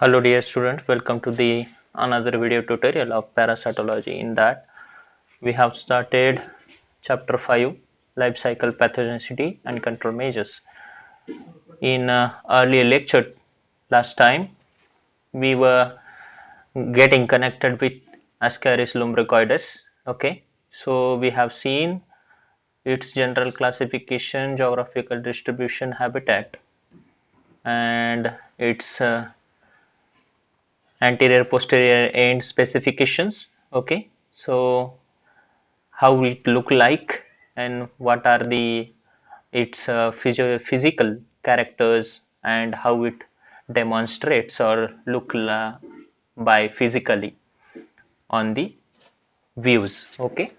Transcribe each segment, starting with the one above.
Hello dear students, welcome to the another video tutorial of parasitology. In that we have started chapter 5 life cycle pathogenicity and control measures. In earlier lecture last time we were getting connected with Ascaris lumbricoides. Okay, so we have seen its general classification, geographical distribution, habitat, and its anterior posterior end specifications. Okay, so how it look like and what are the its physical characters and how it demonstrates or look by physically on the views. Okay,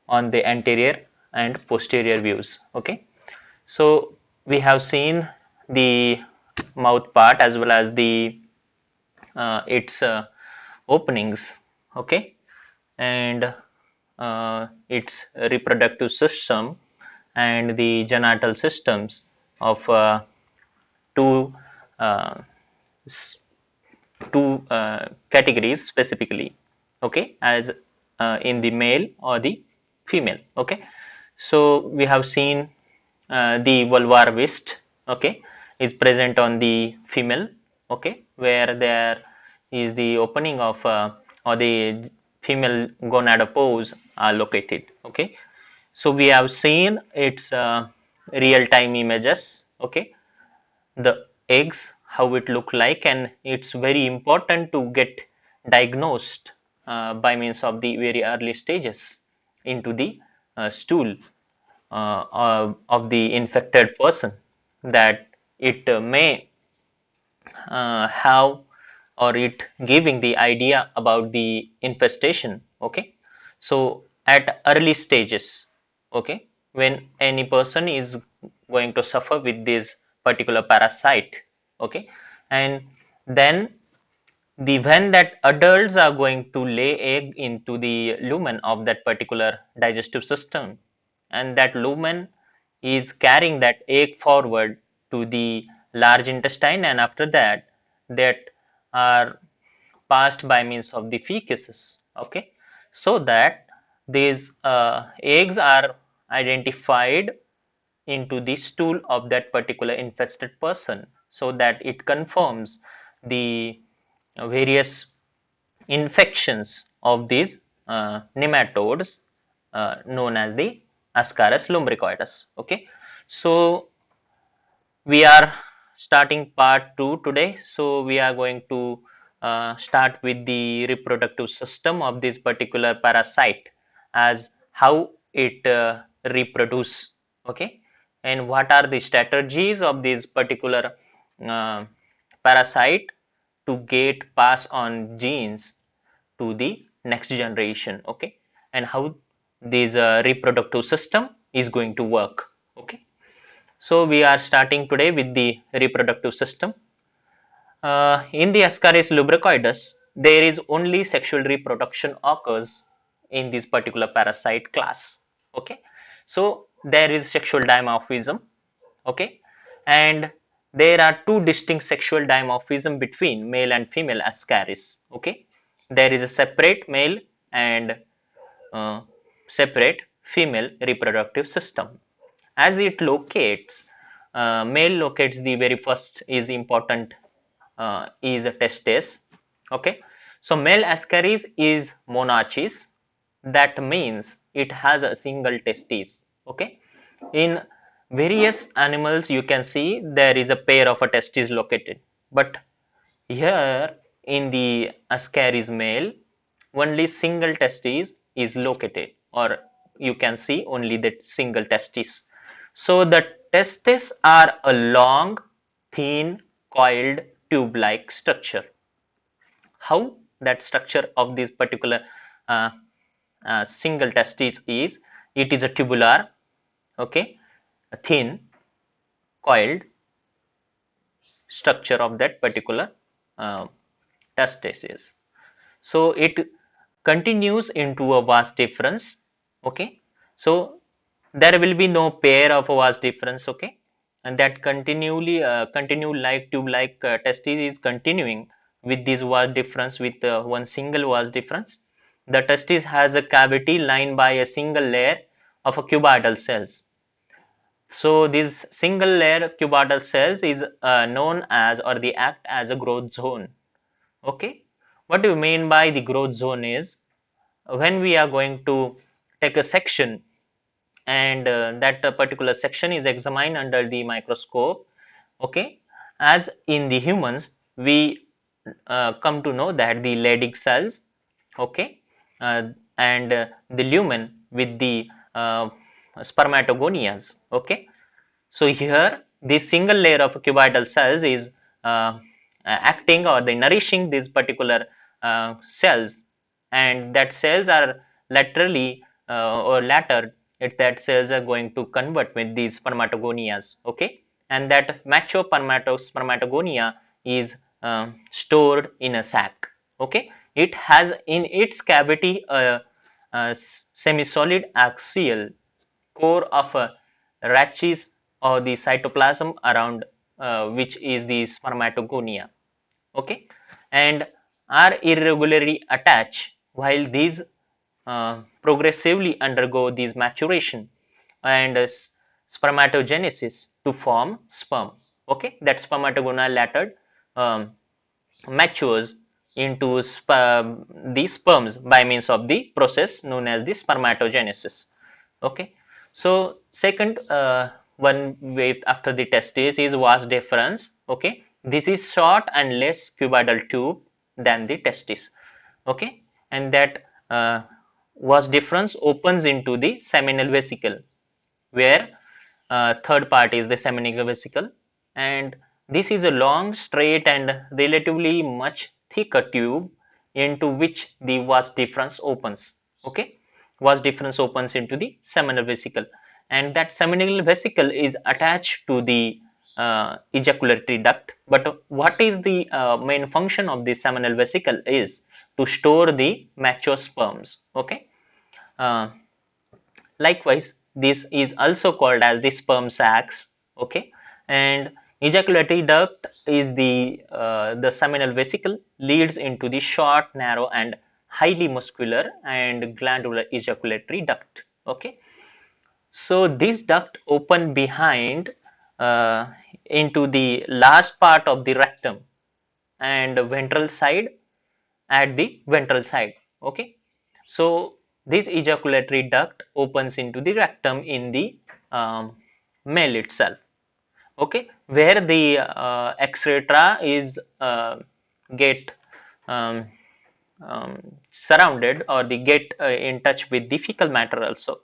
on the anterior and posterior views. Okay, so we have seen the mouth part as well as the its openings. Okay, and its reproductive system and the genital systems of two uh, categories specifically. Okay, as in the male or the female. Okay, so we have seen the vulvar vist. Okay, is present on the female. Okay, where there is the opening of or the female gonadopores are located. Okay, so we have seen its real-time images. Okay, the eggs, how it look like, and it's very important to get diagnosed by means of the very early stages into the stool of the infected person, that it may have or it giving the idea about the infestation. Okay, so at early stages, okay, when any person is going to suffer with this particular parasite. Okay, and then the when that adults are going to lay egg into the lumen of that particular digestive system, and that lumen is carrying that egg forward to the large intestine, and after that that are passed by means of the fecuses. Okay, so that these eggs are identified into the stool of that particular infested person, so that it confirms the various infections of these nematodes known as the Ascaris lumbricoides. Okay, so we are starting part 2 today. So we are going to start with the reproductive system of this particular parasite, as how it reproduce. Okay, and what are the strategies of this particular uh, parasite to get pass on genes to the next generation. Okay, and how this reproductive system is going to work. Okay, so we are starting today with the reproductive system. In the Ascaris lubricoides, there is only sexual reproduction occurs in this particular parasite class. Okay, so there is sexual dimorphism. Okay, and there are two distinct sexual dimorphism between male and female Ascaris. Okay, there is a separate male and uh, separate female reproductive system. As it locates, male locates the very first is important is a testis. Okay, so male Ascaris is monarchis, that means it has a single testis. Okay, in various animals you can see there is a pair of a testis located, but here in the Ascaris male only single testis is located, or you can see only that single testis. So the testes are a long, thin, coiled tube-like structure. How that structure of this particular uh, single testis is? It is a tubular, okay, a thin, coiled structure of that particular uh, testis. So it continues into a vas deferens. Okay, so there will be no pair of a vas deferens. Okay, and that continually continue like tube like testis is continuing with this vas deferens, with one single vas deferens. The testis has a cavity lined by a single layer of a cuboidal cells. So this single layer cuboidal cells is known as, or they act as, a growth zone. Okay, what do you mean by the growth zone is, when we are going to take a section, and that particular section is examined under the microscope. Okay, as in the humans, we come to know that the Leydig cells, okay, uh, and the lumen with the spermatogonias. Okay, so here this single layer of cuboidal cells is acting, or the nourishing these particular cells, and that cells are laterally or later, that cells are going to convert with these spermatogonias. Okay, and that mature spermatogonia is stored in a sac. Okay, it has in its cavity a semi-solid axial core of a rachis, or the cytoplasm around which is the spermatogonia. Okay, and are irregularly attached, while these progressively undergo these maturation and spermatogenesis to form sperm. Okay, that spermatogonal latered um, matures into the sperms by means of the process known as the spermatogenesis. Okay, so second one way after the testis is vas deferens. Okay, this is short and less cuboidal tube than the testis. Okay, and that vas deferens opens into the seminal vesicle, where third part is the seminal vesicle, and this is a long, straight, and relatively much thicker tube into which the vas deferens opens. Okay, vas deferens opens into the seminal vesicle, and that seminal vesicle is attached to the ejaculatory duct. But what is the main function of the seminal vesicle is to store the mature sperms. Okay, uh, likewise, this is also called as the sperm sacs. Okay, and ejaculatory duct is the seminal vesicle leads into the short, narrow, and highly muscular and glandular ejaculatory duct. Okay, so this duct open behind uh, into the last part of the rectum and ventral side, at the ventral side. Okay, so this ejaculatory duct opens into the rectum in the male itself. Okay, where the excreta is get um, surrounded, or they get in touch with the fecal matter also.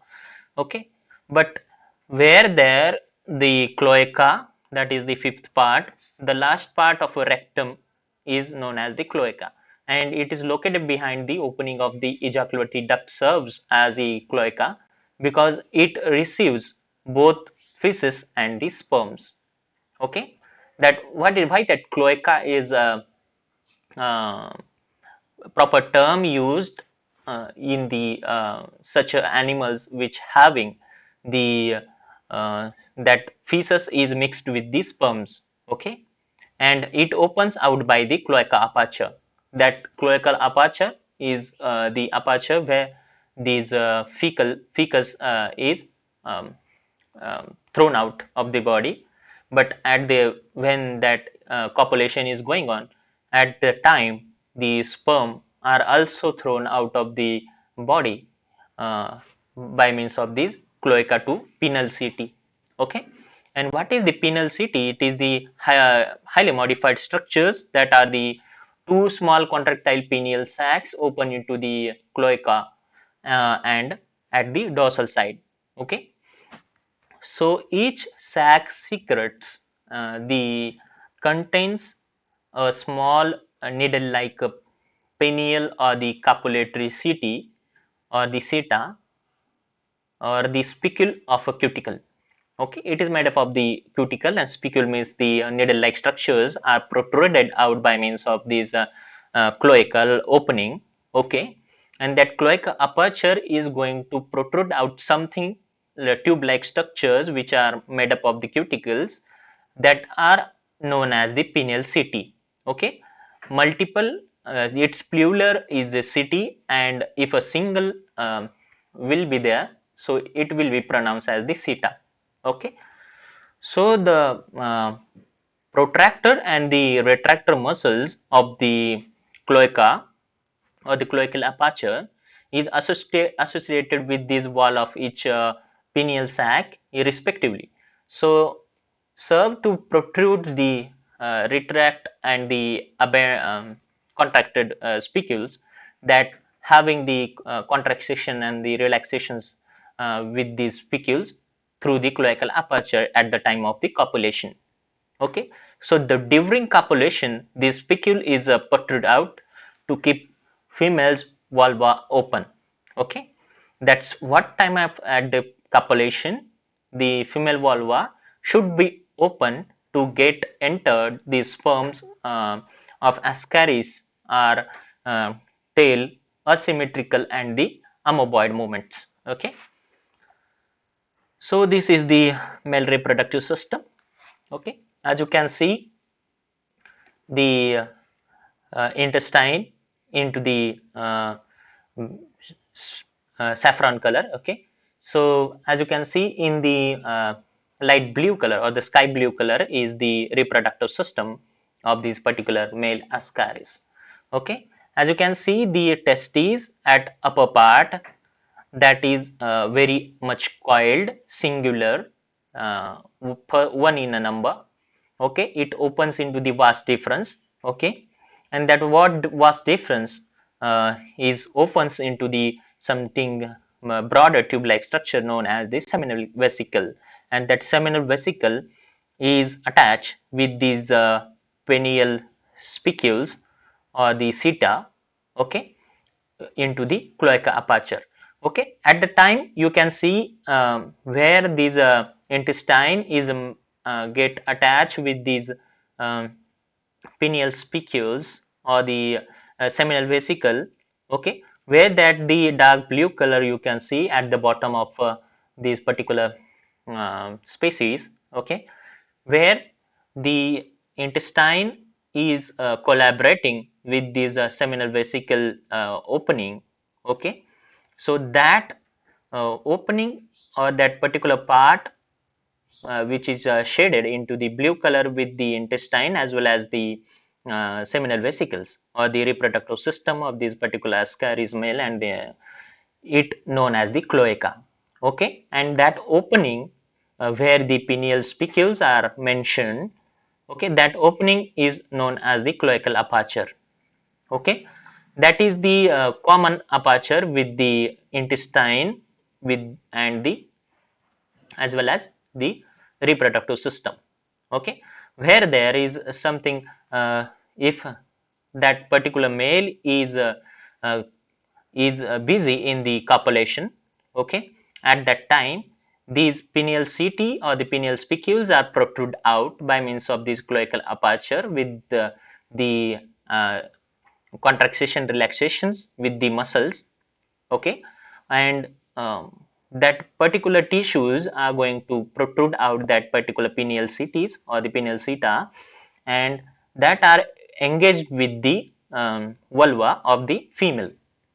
Okay, but where there the cloaca, that is the fifth part, the last part of a rectum is known as the cloaca, and it is located behind the opening of the ejaculatory duct, serves as a cloaca because it receives both feces and the sperms. Okay, that why that cloaca is a uh, proper term used in the such animals which having the that feces is mixed with the sperms. Okay, and it opens out by the cloaca aperture. That cloacal aperture is the aperture where these fecus is um, thrown out of the body. But at the when that copulation is going on, at the time the sperm are also thrown out of the body uh, by means of this cloaca to penile city. Okay, and what is the penile city? It is the highly modified structures that are the two small contractile pineal sacs open into the cloaca and at the dorsal side. Okay, so each sac secretes the contains a small needle-like pineal, or the copulatory city, or the seta, or the spicule of a cuticle. Okay, it is made up of the cuticle, and spicule means the needle-like structures are protruded out by means of this cloacal opening. Okay, and that cloaca aperture is going to protrude out something, tube-like structures which are made up of the cuticles, that are known as the pineal city. Okay, multiple, its plural is a city, and if a single will be there, so it will be pronounced as the sita. Okay, so the protractor and the retractor muscles of the cloaca or the cloacal aperture is associated with this wall of each pineal sac irrespectively. So serve to protrude the retract and the contracted spicules that having the contraction and the relaxations with these spicules through the cloacal aperture at the time of the copulation. Okay, so during copulation, this spicule is protrude out to keep female's vulva open. Okay, that's what time at the copulation the female vulva should be open to get entered the sperms of Ascaris or uh, tail asymmetrical and the amoeboid movements. Okay, so this is the male reproductive system. Okay, as you can see, the intestine into the saffron color. Okay, so as you can see in the light blue color or the sky blue color is the reproductive system of this particular male Ascaris. Okay, as you can see the testes at upper part, that is very much coiled, singular, one in a number. Okay, it opens into the vas deferens. Okay, and that what vas deferens is opens into the something broader tube like structure known as the seminal vesicle, and that seminal vesicle is attached with these pineal spicules or the seta. Okay, into the cloaca aperture. Okay, at the time you can see where these intestine is get attached with these um, pineal spicules or the seminal vesicle. Okay, where that the dark blue color you can see at the bottom of this particular species. Okay, where the intestine is collaborating with this seminal vesicle opening. Okay, so that opening or that particular part which is shaded into the blue color with the intestine as well as the seminal vesicles or the reproductive system of this particular Ascaris male, and it known as the cloaca. Okay, and that opening where the pineal spicules are mentioned, okay, that opening is known as the cloacal aperture. Okay, that is the common aperture with the intestine with and the as well as the reproductive system. Okay, where there is something if that particular male uh, is busy in the copulation. Okay, at that time these pineal setae or the pineal spicules are protrude out by means of this cloacal aperture with the contraction relaxations with the muscles. Okay, and that particular tissues are going to protrude out that particular pineal cities or the pineal seta, and that are engaged with the vulva of the female.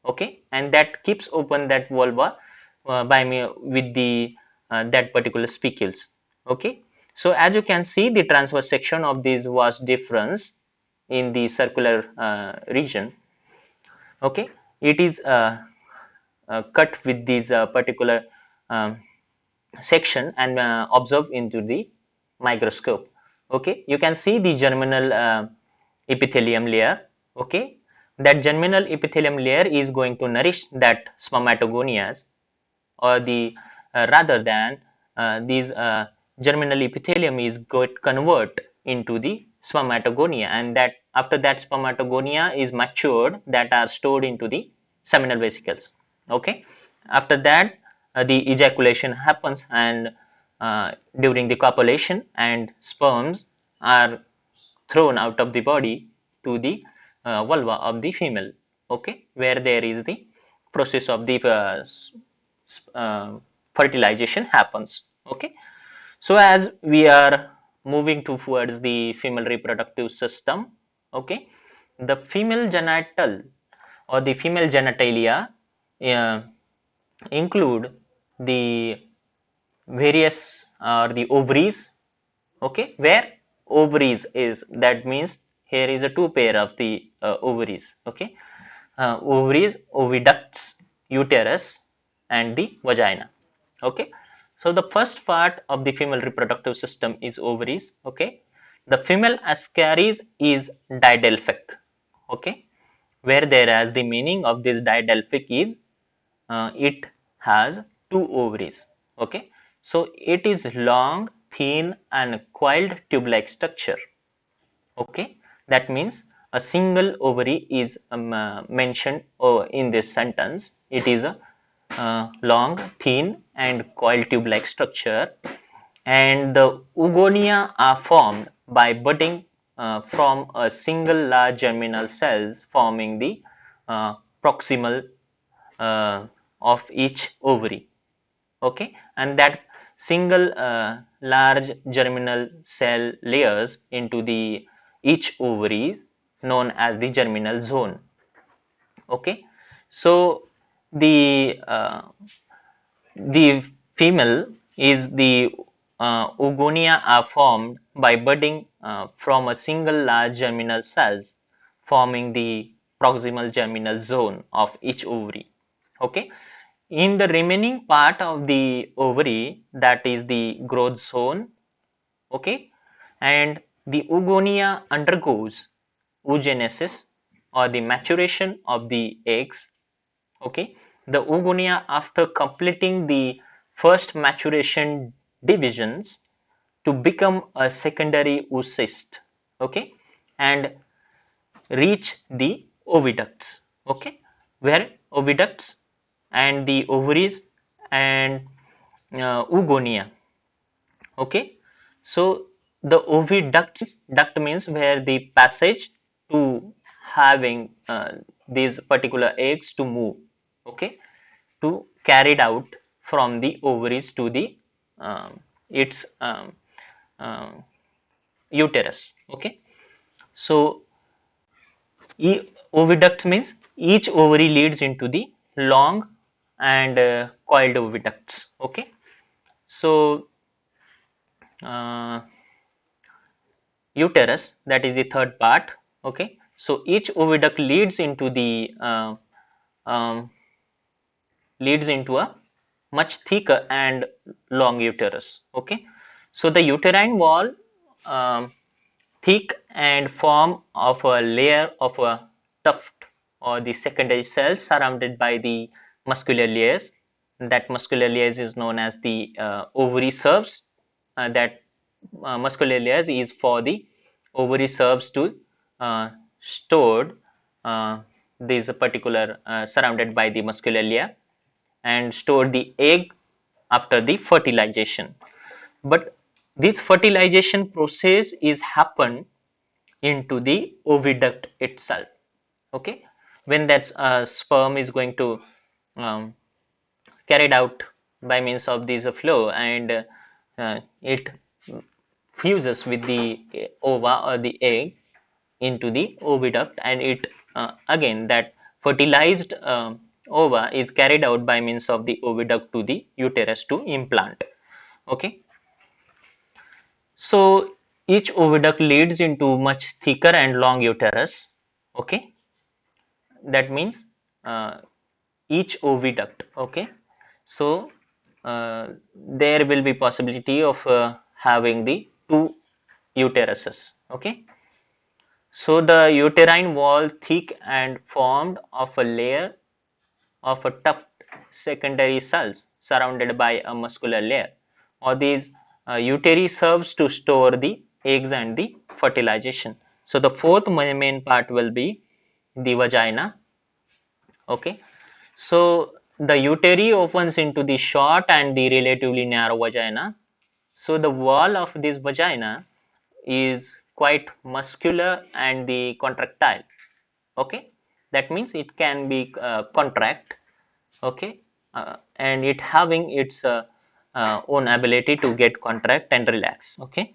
Okay, and that keeps open that vulva by me with the that particular spicules. Okay, so as you can see the transverse section of this was difference in the circular region. Okay, it is cut with this particular um, section and observe into the microscope. Okay, you can see the germinal epithelium layer. Okay, that germinal epithelium layer is going to nourish that spermatogonias or the rather than these germinal epithelium is going to convert into the spermatogonia, and that after that spermatogonia is matured, that are stored into the seminal vesicles. Okay, after that the ejaculation happens, and during the copulation, and sperms are thrown out of the body to the vulva of the female. Okay, where there is the process of the uh, fertilization happens. Okay, so as we are moving towards the female reproductive system, okay, the female genital or the female genitalia uh, include the various the ovaries, okay, where ovaries is, that means here is a two pair of the ovaries, okay, ovaries, oviducts, uterus, and the vagina, okay. So the first part of the female reproductive system is ovaries, okay. The female ascaris is didelphic, okay, where whereas the meaning of this didelphic is it has two ovaries, okay. So it is long, thin, and coiled tube-like structure, okay. That means a single ovary is mentioned in this sentence. It is a long, thin, and coiled tube-like structure, and the oogonia are formed by budding from a single large germinal cells forming the proximal uh, of each ovary, okay, and that single large germinal cell layers into the each ovary known as the germinal zone, okay. So the female is the oogonia are formed by budding from a single large germinal cells forming the proximal germinal zone of each ovary, okay. In the remaining part of the ovary, that is the growth zone, okay, and the oogonia undergoes oogenesis or the maturation of the eggs, okay. The oogonia, after completing the first maturation divisions to become a secondary oocyst, okay, and reach the oviducts, okay, where oviducts and the ovaries and oogonia, okay. So the oviduct duct means where the passage to having these particular eggs to move, okay, to carried out from the ovaries to the its um, uterus, okay. So oviduct means each ovary leads into the long and coiled oviducts, okay. So uh, uterus, that is the third part, okay. So each oviduct leads into the um, leads into a much thicker and long uterus, okay. So the uterine wall um, thick and form of a layer of a tuft or the secondary cells surrounded by the muscular layers. That muscular layers is known as the ovary serves. That muscular layers is for the ovary serves to uh, stored these particular surrounded by the muscular layer and store the egg after the fertilization. But this fertilization process is happen into the oviduct itself, okay. When that sperm is going to um, carried out by means of this flow, and it fuses with the ova or the egg into the oviduct, and it again that fertilized ova is carried out by means of the oviduct to the uterus to implant, okay. So each oviduct leads into much thicker and long uterus, okay. That means uh, each oviduct, okay. So there will be possibility of having the two uteruses, okay. So the uterine wall thick and formed of a layer of a tough secondary cells surrounded by a muscular layer, or these uteri serves to store the eggs and the fertilization. So the fourth main part will be the vagina, okay. So the uteri opens into the short and the relatively narrow vagina. So the wall of this vagina is quite muscular and the contractile, okay. That means it can be contract, okay, and it having its own ability to get contract and relax, okay.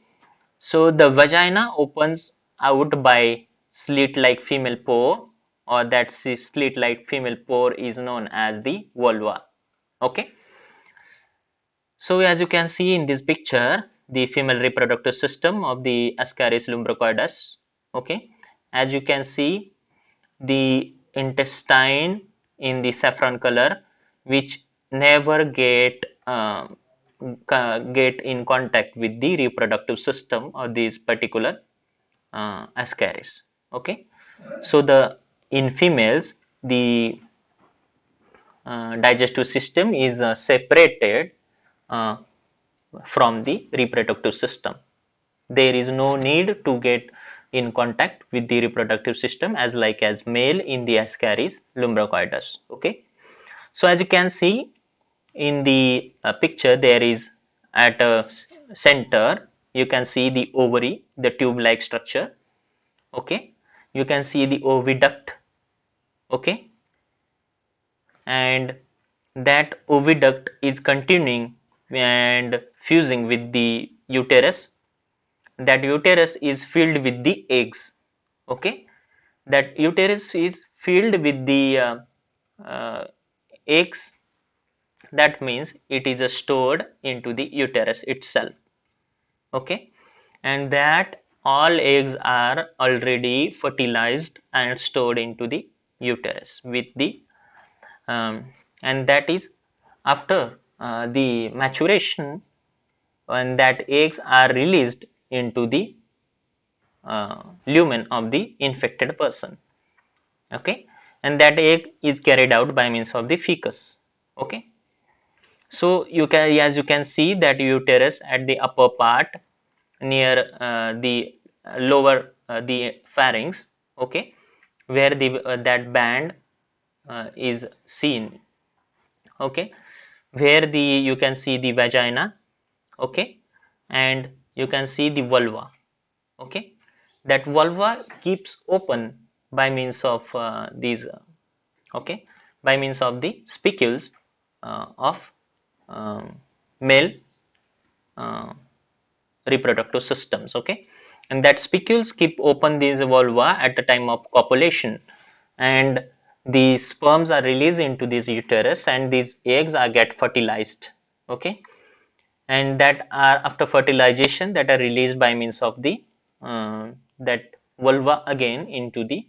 So the vagina opens out by slit-like female pore, or that slit-like female pore is known as the vulva. Okay. So as you can see in this picture, the female reproductive system of the Ascaris lumbricoides. Okay. As you can see, the intestine in the saffron color, which never get in contact with the reproductive system of these particular Ascaris. Okay, so the in females the digestive system is separated uh, from the reproductive system. There is no need to get in contact with the reproductive system as like as male in the Ascaris lumbricoides. Okay, so as you can see in the picture, there is at a center you can see the ovary, the tube like structure. Okay, you can see the oviduct. Okay, and that oviduct is continuing and fusing with the uterus. That uterus is filled with the eggs. Okay, that uterus is filled with the uh, eggs. That means it is stored into the uterus itself. Okay, and that all eggs are already fertilized and stored into the uterus with the and that is after the maturation, when that eggs are released into the lumen of the infected person. Okay, and that egg is carried out by means of the fecus. Okay, so you can, as you can see, that uterus at the upper part near the lower the pharynx. Okay, where the that band is seen. Okay, where the you can see the vagina. Okay, and you can see the vulva. Okay, that vulva keeps open by means of these okay, by means of the spicules of um, male uh, reproductive systems. Okay, and that spicules keep open these vulva at the time of copulation, and the sperms are released into this uterus, and these eggs are get fertilized. Okay, and that are after fertilization that are released by means of the that vulva again into the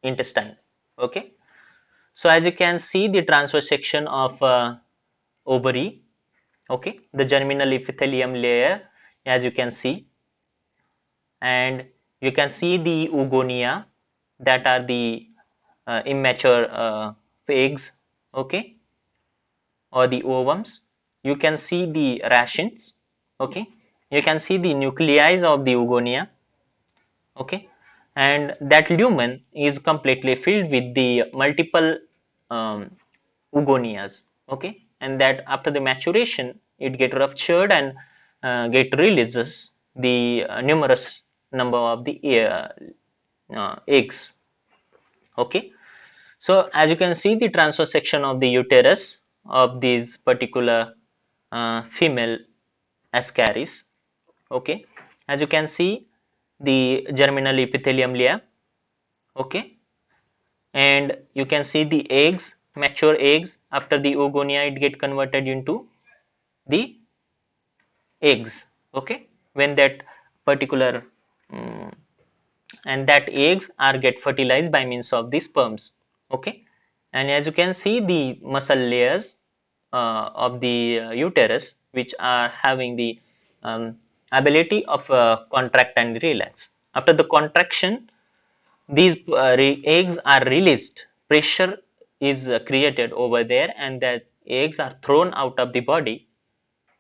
intestine. Okay, so as you can see the transverse section of ovary. Okay, the germinal epithelium layer, as you can see, and you can see the oogonia, that are the immature eggs. Okay, or the ovums. You can see the racines. Okay, you can see the nuclei of the oogonia. Okay, and that lumen is completely filled with the multiple um, oogonias. Okay, and that after the maturation it get ruptured and get releases the numerous number of the eggs. Okay, so as you can see the transverse section of the uterus of these particular female Ascaris. Okay, as you can see the germinal epithelium layer. Okay, and you can see the eggs, mature eggs, after the oogonia it get converted into the eggs. Okay, when that particular um, and that eggs are get fertilized by means of the sperms. Okay, and as you can see the muscle layers of the uterus, which are having the ability of contract and relax. After the contraction, these eggs are released, pressure is created over there, and that eggs are thrown out of the body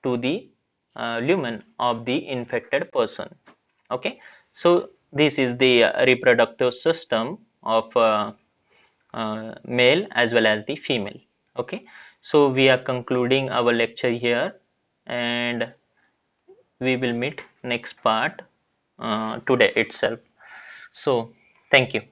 to the lumen of the infected person. Okay, so this is the reproductive system of male as well as the female. Okay, so we are concluding our lecture here, and we will meet next part today itself. So thank you.